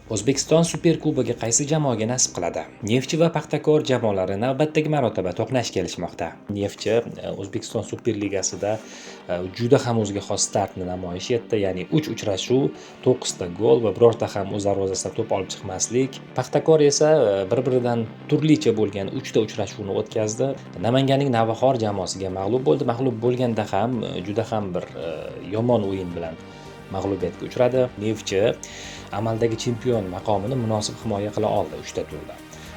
O'zbekiston Superkubogi qaysi jamoaga nasib qiladi? Neftchi va Paxtakor jamoalari navbatdagi marotaba to'qnash kelishmoqda. Neftchi O'zbekiston Superligasida juda ham o'ziga xos startni namoyish etdi, ya'ni 3 uchrashuv, 9 ta gol va birorta ham o'z darvozasidan to'p olib chiqmaslik. Paxtakor esa bir-biridan turlicha bo'lgan 3 ta uchrashuvni o'tkazdi. Namanganning Navbahor jamoasiga mag'lub bo'ldi. Mag'lub bo'lganda ham juda ham bir yomon o'yin bilan mag'lubiyatga uchradi. Neftchi amaldagi chempion maqomini munosib himoya qila oldi 3 ta turda.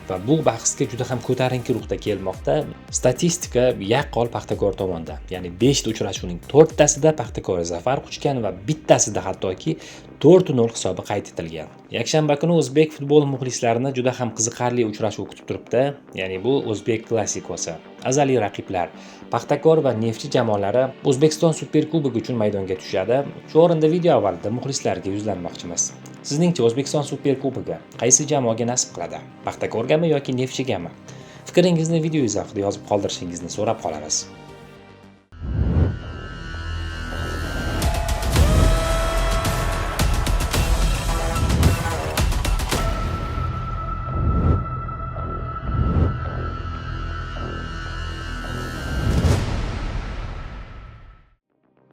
Va bu bahsga juda ham ko'tarinki ruhda kelmoqda. Statistika yaqqol Paxtakor tomonda. Ya'ni 5 ta uchrashuvning 4 tasida Paxtakor zafar quchgan va bittasida hattoki 4-0 hisobi qayd etilgan. Yakshanba kuni o'zbek futbol muxlislarini juda ham qiziqarli uchrashuv kutib turibdi. Ya'ni bu o'zbek klassikosi. Azaliy raqiblar Paxtakor va Neftchi jamoalari O'zbekiston Superkubogi uchun maydonga tushadi. Shu o'rinda video avvalida muxlislarga yuzlanmoqchimiz. Sizningcha O'zbekiston Superkubogi qaysi jamoaga nasib qiladi? Paxtakorgami yoki Neftchigami? Fikringizni video izohida yozib qoldirishingizni so'rab qolamiz.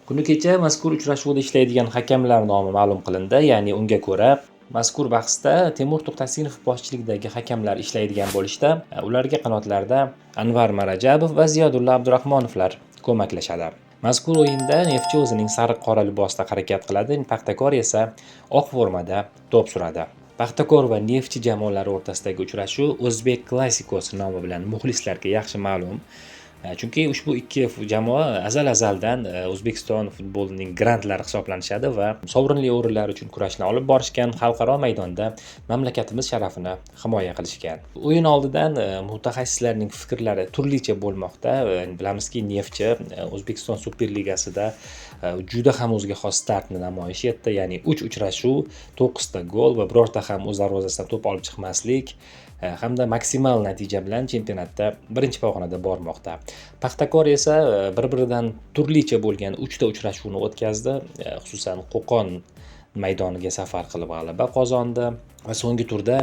Kuni kecha mazkur uchrashuvda ishlaydigan hakamlar nomi ma'lum qilindi, ya'ni unga ko'ra mazkur bahsda Temur To'xtasinov boshchiligidagi hakamlar ishlaydigan bo'lishda, ularga qanotlarda Anvar Marajabov va Ziyodulla Abdurahmonovlar ko'maklashadi. Mazkur o'yinda Neftchi o'zining sariq qora libosida harakat qiladi, Paxtakor esa oq formada to'p suradi. Paxtakor va Neftchi jamoalari o'rtasidagi uchrashuv o'zbek klassikosi nomi bilan muxlislarga yaxshi ma'lum. Chunki ushbu ikki jamoa azaldan O'zbekiston futbolining grandlari hisoblanishadi va sovrinli o'rinlar uchun kurashni olib borishgan, xalqaro maydonda mamlakatimiz sharafini himoya qilishgan. O'yin oldidan mutaxassislarning fikrlari turlicha bo'lmoqda. Bilamizki, Neftchi O'zbekiston Superligasida juda ham o'ziga xos startni namoyish etdi, ya'ni 3 uchrashuv, 9 ta gol va birorta ham o'z darvozasidan to'p olib chiqmaslik hamda maksimal natija bilan chempionatda birinchi pog'onada bormoqda. Paxtakor esa bir-biridan turlicha bo'lgan 3 ta uchrashuvni o'tkazdi, xususan Qo'qon maydoniga safar qilib g'alaba qozondi va so'nggi turda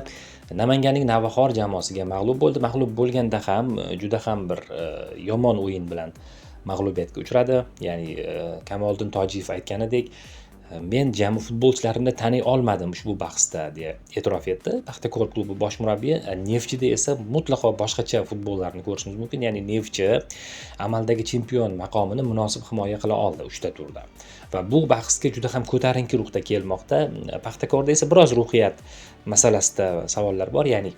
Namanganning Navbahor jamoasiga mag'lub bo'ldi. Mag'lub bo'lganda ham juda ham bir yomon o'yin bilan mag'lubiyatga uchradi. Ya'ni Kamoliddin Tojiyev aytganidek, men jami futbolchilarimni taniy olmadim ushbu bahsda deya e'tirof etdi. Paxtakor klubi bosh murabbiyi. Neftchida esa mutlaqo boshqacha futbollarni ko'rishimiz mumkin. Ya'ni Neftchi amaldagi chempion maqomini munosib himoya qila oldi 3 ta turda. Va bu bahsga juda ham ko'tarinki ruhda kelmoqda. Paxtakorda esa biroz ruhiyat masalasida savollar bor. Ya'ni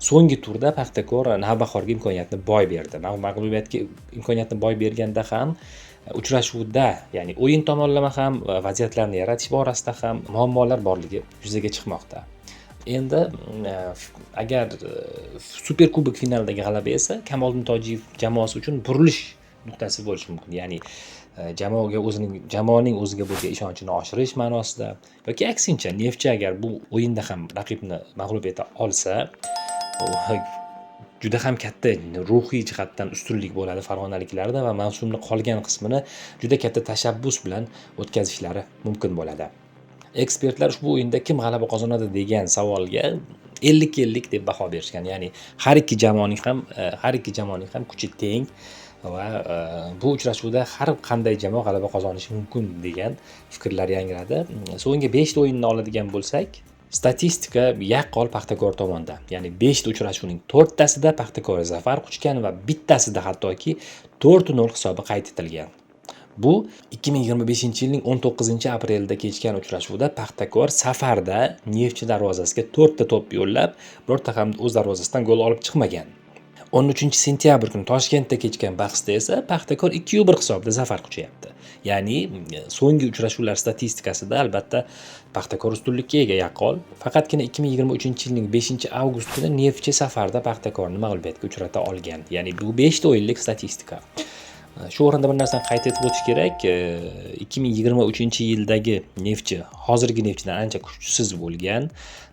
so'nggi turda Paxtakor Navbahorga imkoniyatni boy berdi. Mag'lubiyatga imkoniyatni boy berganda ham uchrashuvda, ya'ni o'yin tomonlama ham vaziyatlarni yaratish borasida ham muammolar borligi yuzaga chiqmoqda. Endi agar Superkubok finalidagi g'alaba esa Kamoliddin Tojiyev jamoasi uchun burilish nuqtasi bo'lishi mumkin. Ya'ni jamoaning o'ziga bo'lgan ishonchini oshirish ma'nosida yoki aksincha, Neftchi agar bu o'yinda ham raqibni mag'lub eta olsa, juda ham katta ruhiy jihatdan ustunlik bo'ladi farg'onaliklarda va mavsumning qolgan qismini juda katta tashabbus bilan o'tkazishlari mumkin bo'ladi. Ekspertlar ushbu o'yinda kim g'alaba qozonadi degan savolga 50-50 deb baho berishgan. Ya'ni har ikki jamoaning ham kuchi teng va bu uchrashuvda har qanday jamoa g'alaba qozonishi mumkin degan fikrlar yangradi. So'nggi 5 ta o'yinni oladigan bo'lsak, statistika yaqqol Paxtakor tomonda. Ya'ni 5 ta uchrashuvning 4 tasida Paxtakor zafar quchgan va bittasida hattoki 4-0 hisobi qayd etilgan. Bu 2025-yilning 19-aprelida kechgan uchrashuvda Paxtakor safarda Neftchi darvozasiga 4 ta to'p yo'llab, birorta ham o'z darvozasidan gol olib chiqmagan. 13-sentyabr kuni Toshkentda kechgan bahsda esa Paxtakor 2-1 hisobda zafar quchyapti. Ya'ni so'nggi uchrashuvlar statistikasida albatta Paxtakor ustunlikka ega yaqqol. Faqatgina 2023-yilning 5-avgust kuni Neftchi safarda Paxtakorni mag'lubiyatga uchrata olgan. Ya'ni bu 5 ta o'yinlik statistika. Shu o'rinda bir narsani qayd etib o'tish kerak. 2023-yildagi Neftchi hozirgi Neftchidan ancha kuchsiz bo'lgan.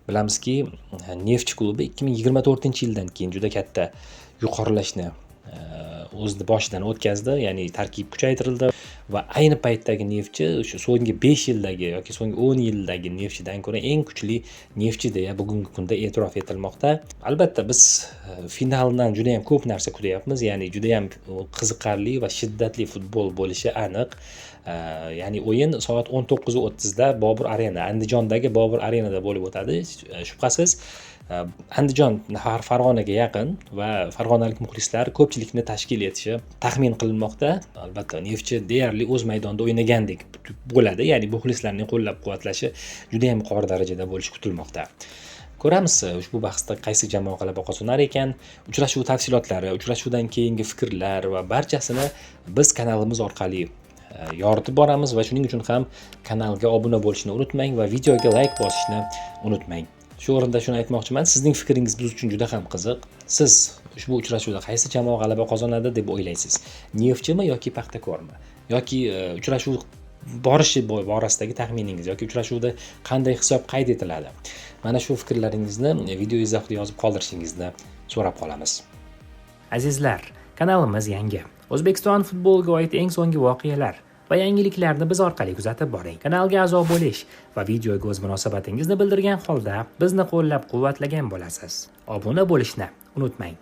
Bilamizki, Neftchi klubi 2024-yildan keyin juda katta yuqorilashni o'z boshidan o'tkazdi, ya'ni tarkib kuchaytirildi. va ayni paytdagi Neftchi o'sha so'nggi 5 yildagi yoki so'nggi 10 yildagi Neftchidan ko'ra eng kuchli Neftchi deya bugungi kunda e'tirof etilmoqda. Albatta biz finaldan juda ham ko'p narsa kutyapmiz, ya'ni juda ham qiziqarli va shiddatli futbol bo'lishi aniq. Ya'ni o'yin soat 19:30 da Bobur Arena, Andijondagi Bobur Arenada bo'lib o'tadi. Shubhasiz Andijon Farg'onaga yaqin va farg'onalik muxlislar ko'pchilikni tashkil etishi taxmin qilinmoqda. Albatta Neftchi deyarli o'z maydonida o'ynagandek bo'ladi, ya'ni muxlislarning qo'llab-quvvatlashi juda ham yuqori darajada bo'lishi kutilmoqda. Ko'ramiz ushbu bahsda qaysi jamoa g'alaba qozonar ekan. Uchrashuv tafsilotlari, uchrashuvdan keyingi fikrlar va barchasini biz kanalimiz orqali yoritib boramiz va shuning uchun ham kanalga obuna bo'lishni unutmang va videoga like bosishni unutmang. Shu o'rinda shuni aytmoqchiman, sizning fikringiz biz uchun juda ham qiziq. Siz ushbu uchrashuvda qaysi jamoa g'alaba qozonadi deb o'ylaysiz? Neftchimi yoki Paxtakormi? Yoki uchrashuv borishi borasidagi taxminingiz yoki uchrashuvda qanday hisob qayd etiladi? Mana shu fikrlaringizni video izohida yozib qoldirishingizni so'rab qolamiz. Azizlar, kanalimiz yangi. O'zbekiston futboliga oid eng so'nggi voqealar va yangiliklarni biz orqali kuzatib boring. Kanalga a'zo bo'lish va videoga o'z munosabatingizni bildirgan holda bizni qo'llab-quvvatlagan bo'lasiz. Obuna bo'lishni unutmang.